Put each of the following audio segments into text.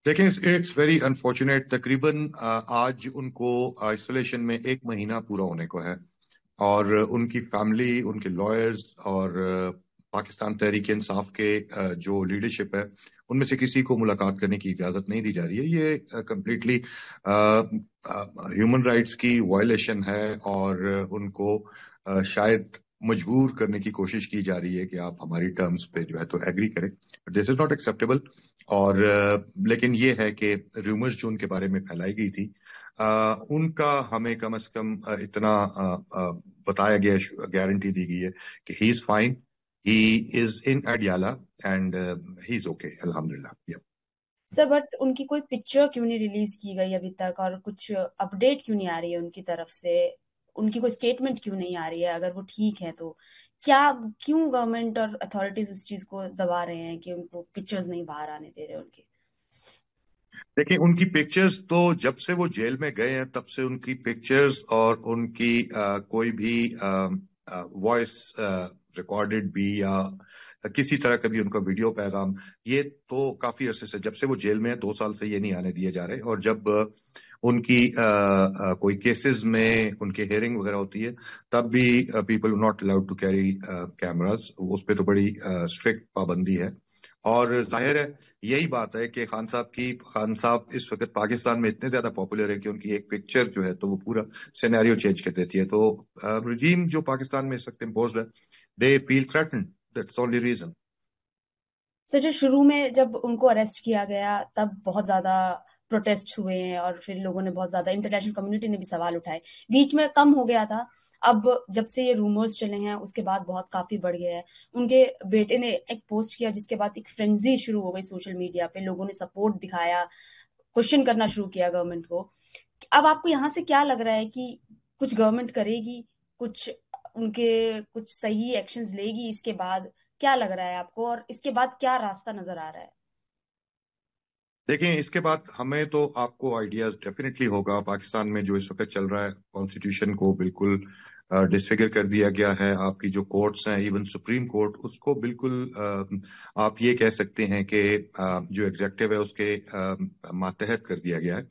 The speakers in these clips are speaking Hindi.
लेकिन इट्स वेरी अनफॉर्चुनेट, तकरीबन आज उनको आइसोलेशन में 1 महीना पूरा होने को है। और उनकी फैमिली, उनके लॉयर्स और पाकिस्तान तहरीक इंसाफ के जो लीडरशिप है, उनमें से किसी को मुलाकात करने की इजाजत नहीं दी जा रही है। ये कंप्लीटली ह्यूमन राइट्स की वायलेशन है और उनको शायद मजबूर करने की कोशिश की जा रही है कि आप हमारी टर्म्स पे जो है तो एग्री करें। This is not acceptable. और लेकिन ये है कि रूमर्स जो उनके बारे में फैलाई गई थी, उनका हमें कम से कम इतना बताया गया, गारंटी दी गई है कि he is fine, he is in Adiala and he is okay, अल्हम्दुलिल्लाह। सर बट उनकी कोई पिक्चर क्यों नहीं रिलीज की गई अभी तक, और कुछ अपडेट क्यों नहीं आ रही है उनकी तरफ से? उनकी कोई स्टेटमेंट क्यों नहीं आ रही है? अगर वो ठीक है तो क्या, क्यों गवर्नमेंट और अथॉरिटीज उस चीज को दबा रहे हैं कि उनको पिक्चर्स नहीं बाहर आने दे रहे उनके? देखिए, उनकी पिक्चर्स तो जब से वो जेल में गए हैं तब से उनकी पिक्चर्स और उनकी कोई भी वॉइस रिकॉर्डेड भी या किसी तरह का भी उनका वीडियो पैगाम, ये तो काफी अरसे से, जब से वो जेल में है 2 साल से, ये नहीं आने दिए जा रहे। और जब उनकी कोई केसेस में उनकी हेयरिंग वगैरह होती है, तब भी people not allowed to carry cameras. उस पर तो बड़ी स्ट्रिक्ट पाबंदी है। और जाहिर है, यही बात है कि खान साहब इस वक्त पाकिस्तान में इतने ज्यादा पॉपुलर है कि उनकी एक पिक्चर जो है तो वो पूरा सिनेरियो चेंज कर देती है। तो रजीम जो पाकिस्तान में इस वक्त इम्पोज्ड है, they feel threatened, that's only reason. Sir जो शुरू में जब उनको अरेस्ट किया गया तब बहुत ज्यादा प्रोटेस्ट हुए हैं, और फिर लोगों ने बहुत ज्यादा, इंटरनेशनल कम्युनिटी ने भी सवाल उठाए। बीच में कम हो गया था, अब जब से ये रूमर्स चले हैं उसके बाद बहुत काफी बढ़ गया है। उनके बेटे ने एक पोस्ट किया जिसके बाद एक फ्रेंजी शुरू हो गई सोशल मीडिया पे, लोगों ने सपोर्ट दिखाया, क्वेश्चन करना शुरू किया गवर्नमेंट को। अब आपको यहाँ से क्या लग रहा है कि कुछ गवर्नमेंट करेगी, कुछ उनके कुछ सही एक्शंस लेगी इसके बाद? क्या लग रहा है आपको, और इसके बाद क्या रास्ता नजर आ रहा है? देखिए, इसके बाद हमें तो, आपको आइडिया डेफिनेटली होगा, पाकिस्तान में जो इस वक्त चल रहा है, कॉन्स्टिट्यूशन को बिल्कुल डिसफिगर कर दिया गया है। आपकी जो कोर्ट्स हैं, इवन सुप्रीम कोर्ट, उसको बिल्कुल आप ये कह सकते हैं कि जो एग्जेक्टिव है उसके मातहत कर दिया गया है।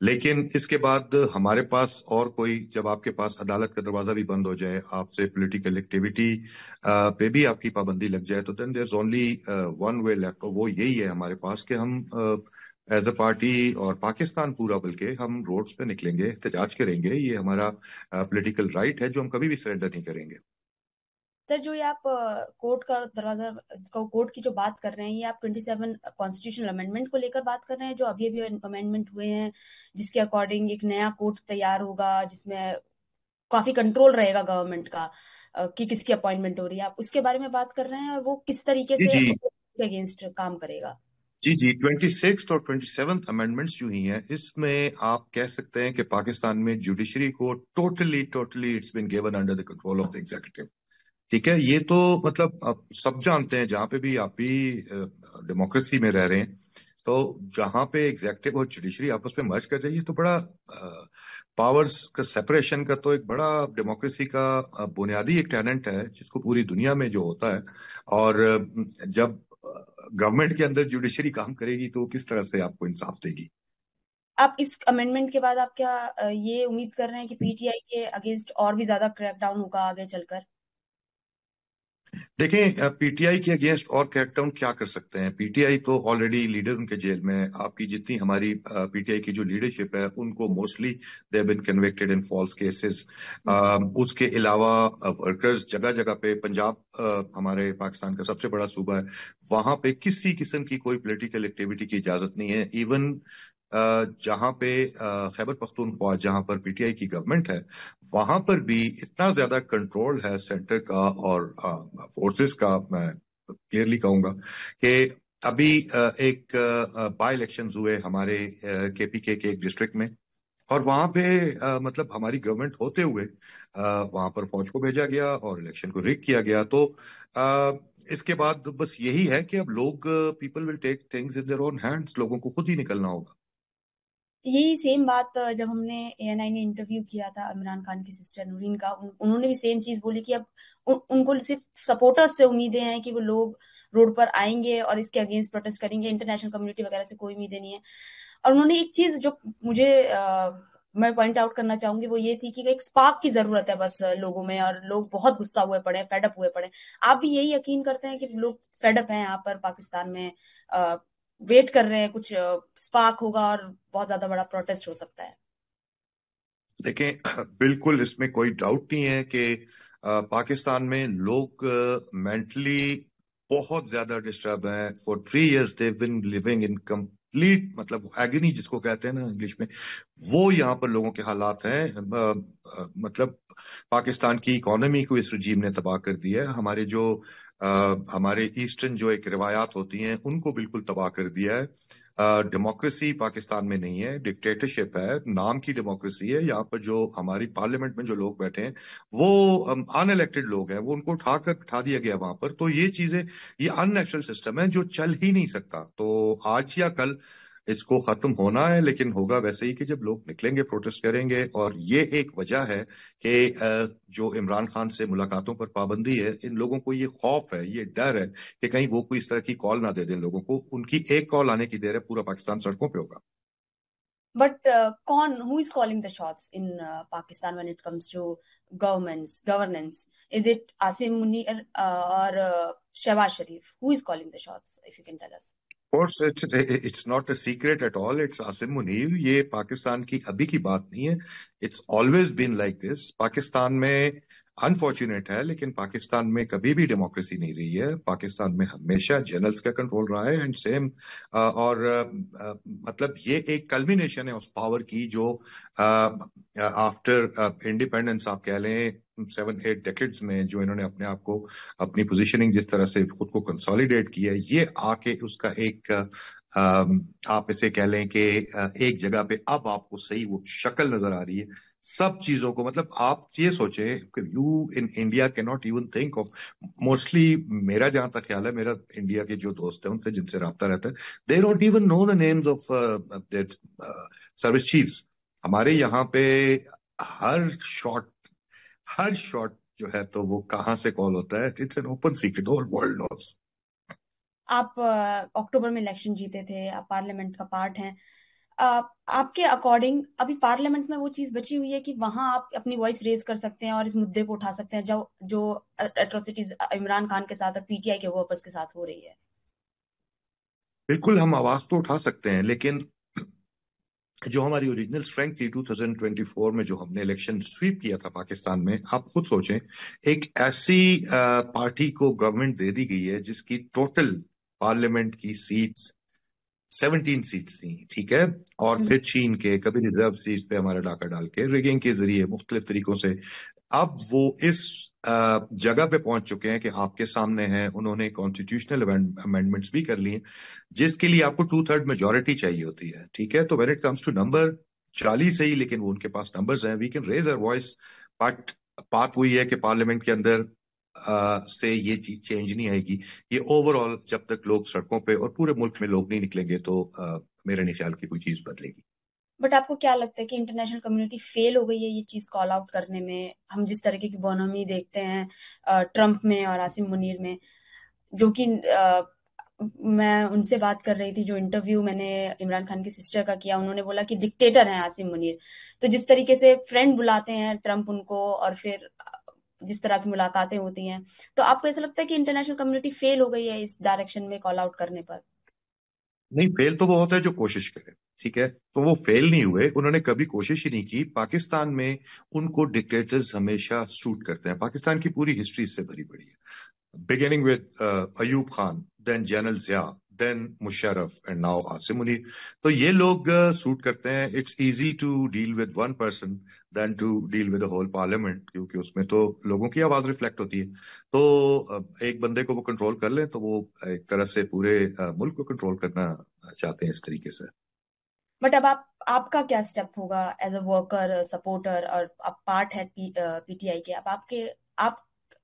लेकिन इसके बाद हमारे पास और कोई, जब आपके पास अदालत का दरवाजा भी बंद हो जाए, आपसे पॉलिटिकल एक्टिविटी पे भी आपकी पाबंदी लग जाए, तो then there is only one way left. और वो यही है हमारे पास कि हम एज अ पार्टी और पाकिस्तान पूरा, बल्कि हम रोड्स पे निकलेंगे, एहतजाज करेंगे। ये हमारा पॉलिटिकल राइट है जो हम कभी भी सरेंडर नहीं करेंगे। सर जो ये आप कोर्ट का दरवाजा, कोर्ट की जो बात कर रहे हैं, ये आप 27 कॉन्स्टिट्यूशनल अमेंडमेंट को लेकर बात कर रहे हैं जो अभी अभी अमेंडमेंट हुए हैं, जिसके अकॉर्डिंग एक नया कोर्ट तैयार होगा जिसमें काफी कंट्रोल रहेगा गवर्नमेंट का कि किसकी अपॉइंटमेंट हो रही है? आप उसके बारे में बात कर रहे हैं, और वो किस तरीके जी से जी। अगेंस्ट काम करेगा? जी जी, 26 और 27 अमेंडमेंट्स जो हुई हैं, इसमें आप कह सकते हैं कि पाकिस्तान में जुडिशरी को totally totally it's been given under the control of the executive. ठीक है, ये तो मतलब अब सब जानते हैं, जहां पे भी आप भी डेमोक्रेसी में रह रहे हैं, तो जहां पे एग्जीक्यूटिव और जुडिशरी आपस में मर्ज कर रही है, तो बड़ा पावर्स का सेपरेशन का तो एक बड़ा डेमोक्रेसी का बुनियादी एक टेनेंट है, जिसको पूरी दुनिया में जो होता है। और जब गवर्नमेंट के अंदर जुडिशरी काम करेगी तो किस तरह से आपको इंसाफ देगी? आप इस अमेंडमेंट के बाद आप क्या ये उम्मीद कर रहे हैं कि पीटीआई के अगेंस्ट और भी ज्यादा क्रैकडाउन होगा आगे चलकर? देखें, पीटीआई के अगेंस्ट और क्रैकडाउन क्या कर सकते हैं? पीटीआई तो ऑलरेडी लीडर उनके जेल में है। आपकी जितनी हमारी पीटीआई की जो लीडरशिप है, उनको mostly they have been convicted in false cases. उसके अलावा वर्कर्स जगह जगह पे, पंजाब हमारे पाकिस्तान का सबसे बड़ा सूबा है, वहां पे किसी किस्म की कोई पॉलिटिकल एक्टिविटी की इजाजत नहीं है। इवन जहां पे खैबर पख्तूनख्वा, जहां पर पीटीआई की गवर्नमेंट है, वहां पर भी इतना ज्यादा कंट्रोल है सेंटर का और फोर्सेस का, मैं क्लियरली कहूंगा कि अभी एक बाई इलेक्शन हुए हमारे केपीके के एक डिस्ट्रिक्ट में, और वहां पे मतलब हमारी गवर्नमेंट होते हुए वहां पर फौज को भेजा गया और इलेक्शन को रिग किया गया। तो अ, इसके बाद बस यही है कि अब लोग, people will take things in their own hands, लोगों को खुद ही निकलना होगा। यही सेम बात जब हमने एएनआई ने इंटरव्यू किया था इमरान खान की सिस्टर नूरीन का, उन्होंने भी सेम चीज बोली कि अब उनको सिर्फ सपोर्टर्स से उम्मीदें हैं कि वो लोग रोड पर आएंगे और इसके अगेंस्ट प्रोटेस्ट करेंगे। इंटरनेशनल कम्युनिटी वगैरह से कोई उम्मीदें नहीं है। और उन्होंने एक चीज जो मुझे मैं पॉइंट आउट करना चाहूंगी वो ये थी कि एक स्पार्क की जरूरत है बस लोगों में, और लोग बहुत गुस्सा हुए पड़े हैं, फेडअप हुए पड़े हैं। आप भी यही यकीन करते हैं कि लोग फेडअप हैं यहाँ पर पाकिस्तान में, वेट कर रहे हैं कुछ स्पार्क होगा और बहुत ज्यादा बड़ा प्रोटेस्ट हो सकता है? देखें, बिल्कुल इसमें कोई डाउट नहीं है कि पाकिस्तान में लोग मेंटली बहुत ज्यादा डिस्टर्ब हैं। For 3 years they've been living in complete, मतलब एगनी जिसको कहते हैं ना इंग्लिश में, वो यहाँ पर लोगों के हालात हैं। मतलब पाकिस्तान की इकोनॉमी को इस रजीम ने तबाह कर दिया है। हमारे ईस्टर्न जो एक रिवायात होती हैं उनको बिल्कुल तबाह कर दिया है। डेमोक्रेसी पाकिस्तान में नहीं है, डिक्टेटरशिप है। नाम की डेमोक्रेसी है। यहाँ पर जो हमारी पार्लियामेंट में जो लोग बैठे हैं वो अनइलेक्टेड लोग हैं, वो उनको उठाकर बिठा दिया गया वहां पर। तो ये चीजें, ये अननेचुरल सिस्टम है जो चल ही नहीं सकता। तो आज या कल इसको खत्म होना है, लेकिन होगा वैसे ही कि जब लोग निकलेंगे, प्रोटेस्ट करेंगे। और ये एक वजह है कि जो इमरान खान से मुलाकातों पर पाबंदी है, इन लोगों को ये खौफ है, ये डर है कि कहीं वो कोई इस तरह की कॉल ना दे दें लोगों को। उनकी एक कॉल आने की देर है, पूरा पाकिस्तान सड़कों पे होगा। बट कौन, who is calling the shots in Pakistan when it comes to governance? Is it Asim Munir और Shahbaz Sharif? Who is calling the shots, if you can tell us? Course it's not a secret at all, it's Asim Munir. ये पाकिस्तान की अभी की बात नहीं है, it's always been like this. Pakistan में अनफॉर्चुनेट है, लेकिन पाकिस्तान में कभी भी डेमोक्रेसी नहीं रही है। पाकिस्तान में हमेशा जनरल्स का कंट्रोल रहा है, एंड सेम। और मतलब ये एक कल्मिनेशन है उस पावर की जो आफ्टर इंडिपेंडेंस आप कह लें 7-8 डेकेड्स में, जो इन्होंने अपने आप को, अपनी पोजीशनिंग जिस तरह से खुद को कंसोलिडेट किया है, ये आके उसका एक आप इसे कह लें कि एक जगह पे अब आपको सही वो शक्ल नजर आ रही है सब चीजों को। मतलब आप ये सोचें कि you in India can not even think of, mostly मेरा जहां तक ख्याल है, मेरा इंडिया के जो दोस्त हैं उनसे जिनसे रब्ता रहता है, they don't even know the names of service chiefs. हमारे यहाँ पे हर शॉट हर शॉट जो है तो वो कहाँ से कॉल होता है, it's an open secret, whole world knows. आप अक्टूबर में इलेक्शन जीते थे, आप पार्लियामेंट का पार्ट हैं। आपके अकॉर्डिंग अभी पार्लियामेंट में वो चीज बची हुई है कि वहां आप अपनी वॉइस रेज कर सकते हैं और इस मुद्दे को उठा सकते हैं जो जो एट्रोसिटीज इमरान खान के साथ और पीटीआई के वर्कर्स के साथ हो रही है? बिल्कुल, हम आवाज तो उठा सकते हैं, लेकिन जो हमारी ओरिजिनल स्ट्रेंथ थी 2024 में, जो हमने इलेक्शन स्वीप किया था पाकिस्तान में, आप खुद सोचें, एक ऐसी पार्टी को गवर्नमेंट दे दी गई है जिसकी टोटल पार्लियामेंट की सीट्स 17 सीट्स थी, ठीक है। और फिर छीन के, कभी रिजर्व सीट पे हमारा डाका डाल के, रिगिंग के जरिए, मुख्तलिफ तरीकों से अब वो इस जगह पे पहुंच चुके हैं कि आपके सामने हैं। उन्होंने कॉन्स्टिट्यूशनल अमेंडमेंट्स भी कर लिए, जिसके लिए आपको 2/3 मेजोरिटी चाहिए होती है, ठीक है। तो when it comes to number 40 ही, लेकिन वो उनके पास नंबर्स हैं, we can raise our voice. But बात वही है कि पार्लियामेंट के अंदर से ये चीज चेंज नहीं आएगी। ये ओवरऑल जब तक लोग सड़कों पे और पूरे मुल्क में लोग नहीं निकलेंगे तो मेरे नहीं ख्याल की कोई चीज बदलेगी। बट आपको क्या लगता है कि इंटरनेशनल कम्युनिटी फेल हो गई है ये चीज कॉल आउट करने में? हम जिस तरीके की बोनोमी देखते हैं ट्रम्प में और आसिम मुनीर में, जो कि मैं उनसे बात कर रही थी, जो इंटरव्यू मैंने इमरान खान की सिस्टर का किया, उन्होंने बोला कि डिक्टेटर हैं आसिम मुनीर। तो जिस तरीके से फ्रेंड बुलाते हैं ट्रम्प उनको, और फिर जिस तरह की मुलाकातें होती हैं, तो आपको ऐसा लगता है कि इंटरनेशनल कम्युनिटी फेल हो गई है इस डायरेक्शन में कॉल आउट करने पर? नहीं, फेल तो वो होता है जो कोशिश करे, ठीक है। तो वो फेल नहीं हुए, उन्होंने कभी कोशिश ही नहीं की। पाकिस्तान में उनको डिक्टेटर्स हमेशा सूट करते हैं, पाकिस्तान की पूरी हिस्ट्री इससे भरी पड़ी है, beginning with Ayub Khan, then Janal Zia, then Musharraf, and now Asim Munir. तो ये लोग सूट करते हैं। It's easy to deal with one person than to deal with the whole parliament, क्योंकि उसमें तो लोगों की आवाज रिफ्लेक्ट होती है। तो एक बंदे को वो कंट्रोल कर ले तो वो एक तरह से पूरे मुल्क को कंट्रोल करना चाहते हैं इस तरीके से। बट अब आपका क्या स्टेप होगा एज अ वर्कर, सपोर्टर, और आप पार्ट है पीटीआई के? अब आपके आप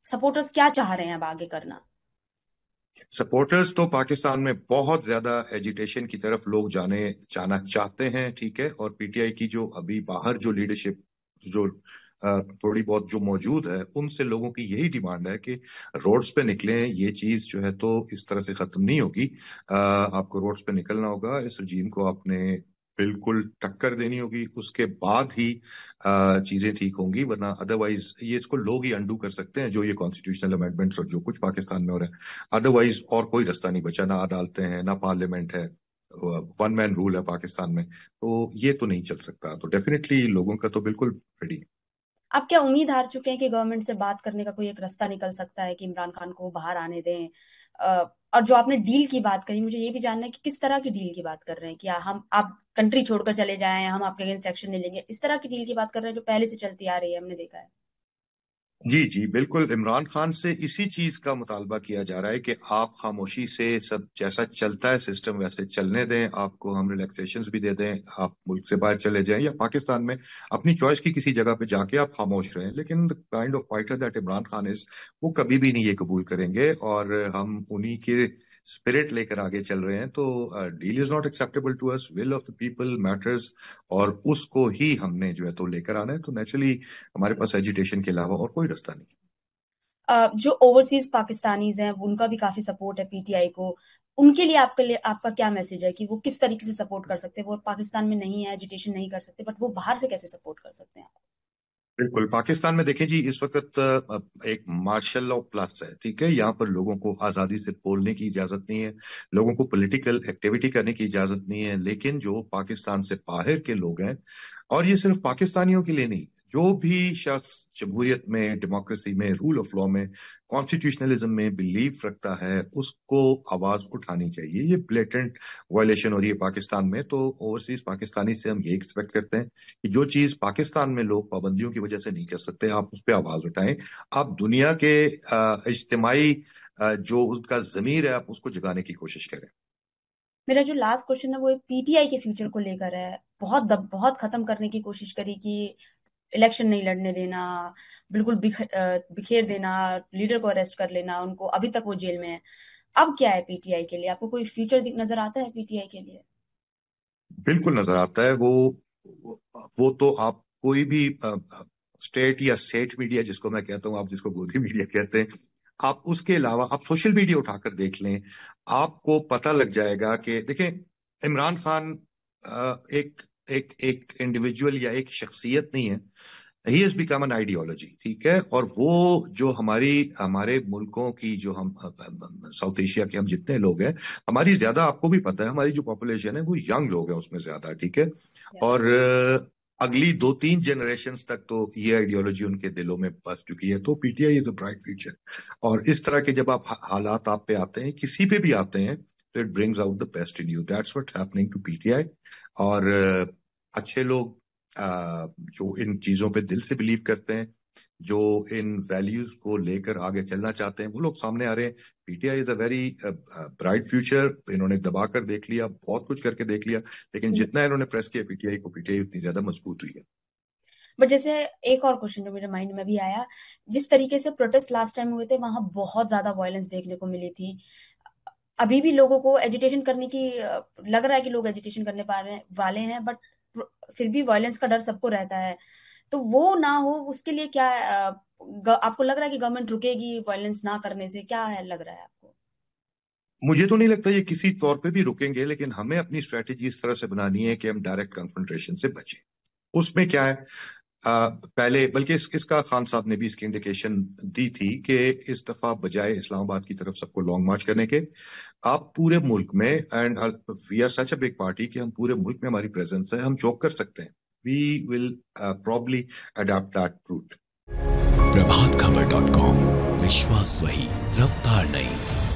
सपोर्टर्स क्या चाह रहे हैं अब आगे करना? सपोर्टर्स तो पाकिस्तान में बहुत ज्यादा एजिटेशन की तरफ लोग जाना चाहते हैं, ठीक है। और पीटीआई की जो अभी बाहर जो लीडरशिप, जो थोड़ी बहुत जो मौजूद है, उनसे लोगों की यही डिमांड है कि रोड्स पे निकलें। ये चीज जो है तो इस तरह से खत्म नहीं होगी। आपको रोड्स पे निकलना होगा, इस रजीम को आपने बिल्कुल टक्कर देनी होगी, उसके बाद ही चीजें ठीक होंगी, वरना अदरवाइज ये इसको लोग ही अंडू कर सकते हैं, जो ये कॉन्स्टिट्यूशनल अमेंडमेंट्स और जो कुछ पाकिस्तान में हो रहा है। अदरवाइज और कोई रास्ता नहीं बचा, ना अदालतें हैं, ना पार्लियामेंट है, वन मैन रूल है पाकिस्तान में, तो ये तो नहीं चल सकता। तो डेफिनेटली लोगों का तो बिल्कुल रेडी। आप क्या उम्मीद हार चुके हैं कि गवर्नमेंट से बात करने का कोई एक रास्ता निकल सकता है कि इमरान खान को बाहर आने दें? और जो आपने डील की बात करी, मुझे ये भी जानना है कि किस तरह की डील की बात कर रहे हैं? कि हम आप कंट्री छोड़कर चले जाएं, हम आपके अगेंस्ट एक्शन नहीं लेंगे, इस तरह की डील की बात कर रहे हैं जो पहले से चलती आ रही है, हमने देखा है। जी जी बिल्कुल, इमरान खान से इसी चीज का मुतालबा किया जा रहा है कि आप खामोशी से सब जैसा चलता है सिस्टम वैसे चलने दें, आपको हम रिलैक्सेशंस भी दे दें, आप मुल्क से बाहर चले जाएं या पाकिस्तान में अपनी चॉइस की किसी जगह पे जाके आप खामोश रहें। लेकिन the kind of fighter that Imran Khan is, वो कभी भी नहीं ये कबूल करेंगे, और हम उन्हीं के स्पिरिट लेकर आगे चल रहे हैं। तो deal is not acceptable to us, will of the people matters, और उसको ही हमने जो है तो लेकर आना है। तो नेचुरली हमारे पास एजिटेशन के अलावा और कोई रास्ता नहीं। जो ओवरसीज पाकिस्तानीज हैं उनका भी काफी सपोर्ट है पीटीआई को। उनके लिए आपका क्या मैसेज है कि वो किस तरीके से सपोर्ट कर सकते हैं? वो पाकिस्तान में नहीं है, एजुटेशन नहीं कर सकते, बट वो बाहर से कैसे सपोर्ट कर सकते हैं? बिल्कुल, पाकिस्तान में देखें जी, इस वक्त एक मार्शल लॉ प्लस है, ठीक है। यहाँ पर लोगों को आजादी से बोलने की इजाजत नहीं है, लोगों को पॉलिटिकल एक्टिविटी करने की इजाजत नहीं है। लेकिन जो पाकिस्तान से बाहर के लोग हैं, और ये सिर्फ पाकिस्तानियों के लिए नहीं, जो भी शख्स जमहूरियत में, डेमोक्रेसी में, रूल ऑफ लॉ में, कॉन्स्टिट्यूशनलिज्म में बिलीव रखता है, उसको आवाज उठानी चाहिए। ये ब्लेटेंट वायलेशन हो रही है पाकिस्तान में, तो ओवरसीज पाकिस्तानी से हम ये एक्सपेक्ट करते हैं कि जो चीज पाकिस्तान में लोग पाबंदियों की वजह से नहीं कर सकते, आप उस पर आवाज उठाएं। आप दुनिया के इज्तिमाई जो उसका जमीर है, आप उसको जगाने की कोशिश करें। मेरा जो लास्ट क्वेश्चन है वो पीटीआई के फ्यूचर को लेकर है। बहुत खत्म करने की कोशिश करी कि इलेक्शन नहीं लड़ने देना, बिल्कुल बिखेर देना, लीडर को अरेस्ट कर लेना उनको, अभी तक वो जेल में है। अब क्या है पीटीआई के लिए? आपको कोई फ्यूचर नजर आता है पीटीआई के लिए? बिल्कुल नजर आता है। वो तो आप कोई भी स्टेट या स्टेट मीडिया जिसको मैं कहता हूं, आप जिसको गोदी मीडिया कहते हैं, आप उसके अलावा आप सोशल मीडिया उठाकर देख लें, आपको पता लग जाएगा कि देखें, इमरान खान एक एक एक इंडिविजुअल या एक शख्सियत नहीं है, he has become an ideology, ठीक है। और वो जो हमारे मुल्कों की जो हम साउथ एशिया के हम जितने लोग हैं, हमारी ज्यादा, आपको भी पता है, हमारी जो पॉपुलेशन है वो यंग लोग हैं उसमें ज्यादा, ठीक है। और अगली 2-3 जनरेशन्स तक तो ये आइडियोलॉजी उनके दिलों में बस चुकी है। तो PTI is a bright future. और इस तरह के जब आप हालात आप पे आते हैं, किसी पे भी आते हैं, तो it brings out the best in you, that's what happening to PTI. और अच्छे लोग जो इन चीजों पे दिल से बिलीव करते हैं, जो इन वैल्यूज को लेकर आगे चलना चाहते हैं, वो लोग सामने आ रहे हैं। PTI is a very bright future. इन्होंने दबा कर देख लिया, बहुत कुछ करके देख लिया, लेकिन जितना इन्होंने प्रेस किया पीटीआई को, पीटीआई उतनी ज्यादा मजबूत हुई है। बट जैसे एक और क्वेश्चन जो मेरे माइंड में भी आया, जिस तरीके से प्रोटेस्ट लास्ट टाइम हुए थे वहां बहुत ज्यादा वायलेंस देखने को मिली थी। अभी भी लोगों को एजिटेशन करने की लग रहा है कि लोग एजिटेशन करने वाले हैं, बट फिर भी वायलेंस का डर सबको रहता है। तो वो ना हो उसके लिए क्या आपको लग रहा है कि गवर्नमेंट रुकेगी वायलेंस ना करने से? क्या है लग रहा है आपको? मुझे तो नहीं लगता ये किसी तौर पे भी रुकेंगे, लेकिन हमें अपनी स्ट्रेटेजी इस तरह से बनानी है कि हम डायरेक्ट कन्फ्रंटेशन से बचें। उसमें क्या है, पहले बल्कि इसका खान साहब ने भी इसकी इंडिकेशन दी थी कि इस दफा बजाय इस्लामाबाद की तरफ सबको लॉन्ग मार्च करने के, आप पूरे मुल्क में, and we are such a big party कि हम पूरे मुल्क में हमारी प्रेजेंस है, हम चौक कर सकते हैं। We will probably adopt that route. Prabhat Khabar .com, विश्वास वही, रफ्तार नहीं।